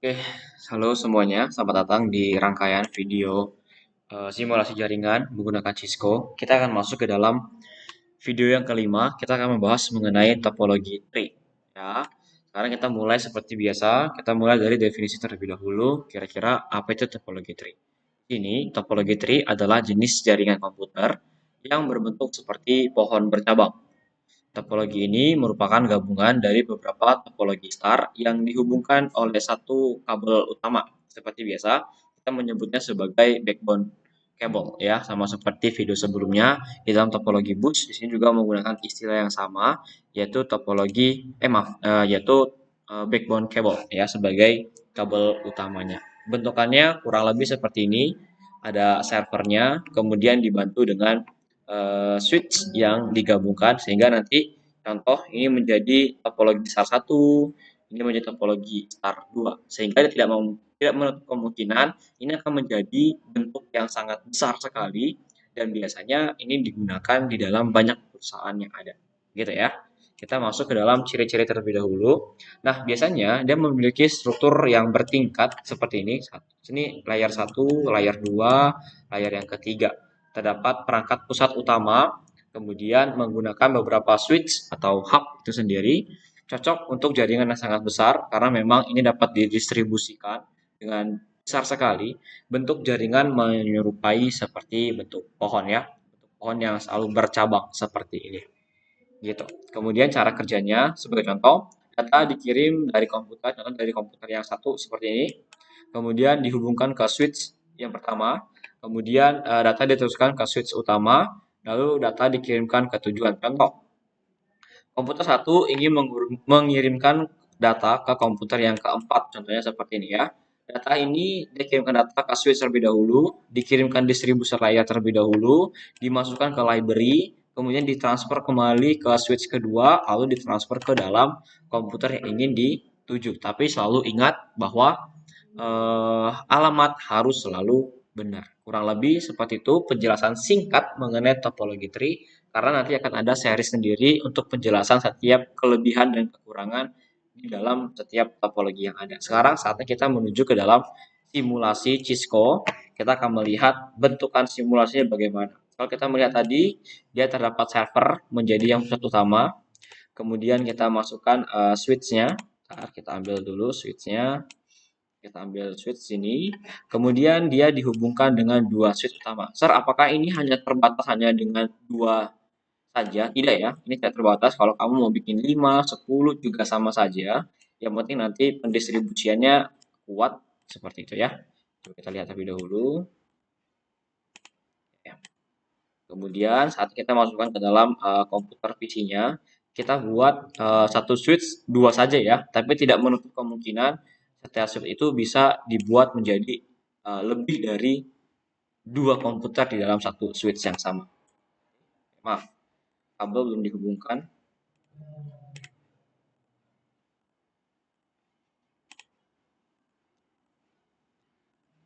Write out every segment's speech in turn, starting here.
Oke, halo semuanya. Selamat datang di rangkaian video simulasi jaringan menggunakan Cisco. Kita akan masuk ke dalam video yang kelima. Kita akan membahas mengenai topologi tree. Ya, sekarang kita mulai seperti biasa. Kita mulai dari definisi terlebih dahulu. Kira-kira apa itu topologi tree? Ini topologi tree adalah jenis jaringan komputer yang berbentuk seperti pohon bercabang. Topologi ini merupakan gabungan dari beberapa topologi star yang dihubungkan oleh satu kabel utama. Seperti biasa, kita menyebutnya sebagai backbone cable ya, sama seperti video sebelumnya di dalam topologi bus. Di sini juga menggunakan istilah yang sama, yaitu backbone cable ya sebagai kabel utamanya. Bentukannya kurang lebih seperti ini. Ada servernya, kemudian dibantu dengan switch yang digabungkan sehingga nanti contoh ini menjadi topologi star 1, ini menjadi topologi star 2 sehingga tidak menutup kemungkinan ini akan menjadi bentuk yang sangat besar sekali dan biasanya ini digunakan di dalam banyak perusahaan yang ada gitu ya. Kita masuk ke dalam ciri-ciri terlebih dahulu. Nah, biasanya dia memiliki struktur yang bertingkat seperti ini. Sini layar 1, layar 2, layar yang ketiga. Terdapat perangkat pusat utama, kemudian menggunakan beberapa switch atau hub itu sendiri, cocok untuk jaringan yang sangat besar karena memang ini dapat didistribusikan dengan besar sekali. Bentuk jaringan menyerupai seperti bentuk pohon ya, bentuk pohon yang selalu bercabang seperti ini. Gitu. Kemudian cara kerjanya sebagai contoh, data dikirim dari komputer, contoh dari komputer yang satu seperti ini, kemudian dihubungkan ke switch yang pertama, kemudian data diteruskan ke switch utama, lalu data dikirimkan ke tujuan. Contoh, komputer satu ingin mengirimkan data ke komputer yang keempat, contohnya seperti ini ya. Data ini dikirimkan data ke switch terlebih dahulu, dikirimkan distribusi layar terlebih dahulu, dimasukkan ke library, kemudian ditransfer kembali ke switch kedua, lalu ditransfer ke dalam komputer yang ingin dituju. Tapi selalu ingat bahwa alamat harus selalu benar. Kurang lebih seperti itu penjelasan singkat mengenai topologi tree, karena nanti akan ada seri sendiri untuk penjelasan setiap kelebihan dan kekurangan di dalam setiap topologi yang ada. Sekarang saatnya kita menuju ke dalam simulasi Cisco. Kita akan melihat bentukan simulasinya bagaimana. Kalau kita melihat tadi, dia terdapat server menjadi yang pusat utama. Kemudian kita masukkan switch-nya. Kita ambil dulu switch-nya. Kita ambil switch sini. Kemudian dia dihubungkan dengan dua switch utama. Sir, apakah ini hanya terbatas hanya dengan dua saja? Tidak ya, ini tidak terbatas. Kalau kamu mau bikin 5, 10 juga sama saja. Yang penting nanti pendistribusiannya kuat seperti itu ya. Coba kita lihat terlebih dahulu. Ya. Kemudian saat kita masukkan ke dalam komputer PC-nya, kita buat satu switch dua saja ya, tapi tidak menutup kemungkinan setiap switch itu bisa dibuat menjadi lebih dari dua komputer di dalam satu switch yang sama. Maaf, kabel belum dihubungkan.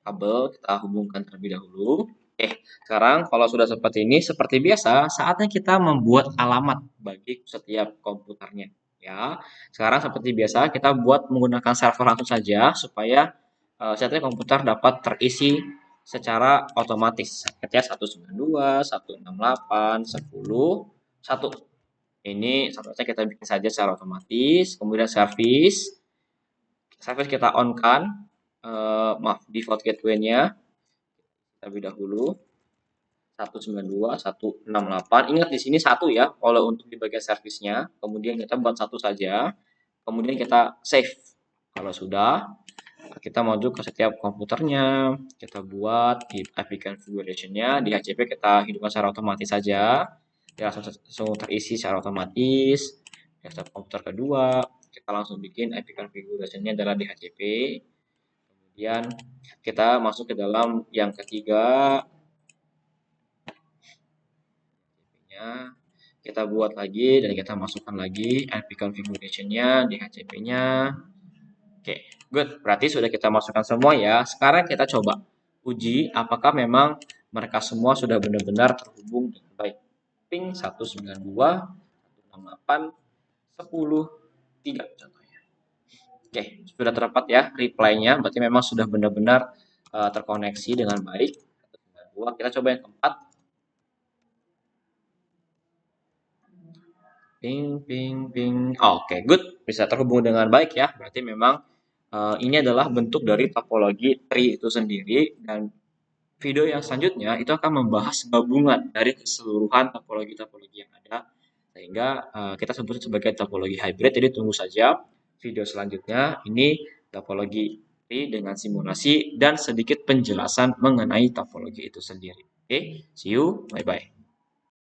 Kabel kita hubungkan terlebih dahulu. Sekarang kalau sudah seperti ini, seperti biasa, saatnya kita membuat alamat bagi setiap komputernya. Ya, sekarang seperti biasa kita buat menggunakan server langsung saja supaya setiap komputer dapat terisi secara otomatis. Sakitnya 192, 168, 10, 1. Ini satunya kita bikin saja secara otomatis. Kemudian service kita on kan, default gateway-nya terlebih dahulu 192, 168. Ingat di sini satu ya, kalau untuk di bagian servisnya. Kemudian kita buat satu saja. Kemudian kita save. Kalau sudah, kita maju ke setiap komputernya. Kita buat di IP configuration-nya. Di HCP kita hidupkan secara otomatis saja. Dia langsung terisi secara otomatis. Desktop komputer kedua, kita langsung bikin IP configuration-nya adalah di HCP. Kemudian kita masuk ke dalam yang ketiga. Kita buat lagi dan kita masukkan lagi IP configuration-nya di HCP-nya. Oke, good. Berarti sudah kita masukkan semua ya. Sekarang kita coba uji apakah memang mereka semua sudah benar-benar terhubung dengan baik. Ping 192, 168, 10, 3 contohnya. Oke, sudah terdapat ya reply-nya, berarti memang sudah benar-benar terkoneksi dengan baik. Kita coba yang keempat. Ping, ping, ping. Oke, good. Bisa terhubung dengan baik ya. Berarti memang ini adalah bentuk dari topologi tree itu sendiri. Dan video yang selanjutnya itu akan membahas gabungan dari keseluruhan topologi-topologi yang ada. Sehingga kita sebut sebagai topologi hybrid. Jadi tunggu saja video selanjutnya. Ini topologi tree dengan simulasi dan sedikit penjelasan mengenai topologi itu sendiri. Oke, see you. Bye-bye.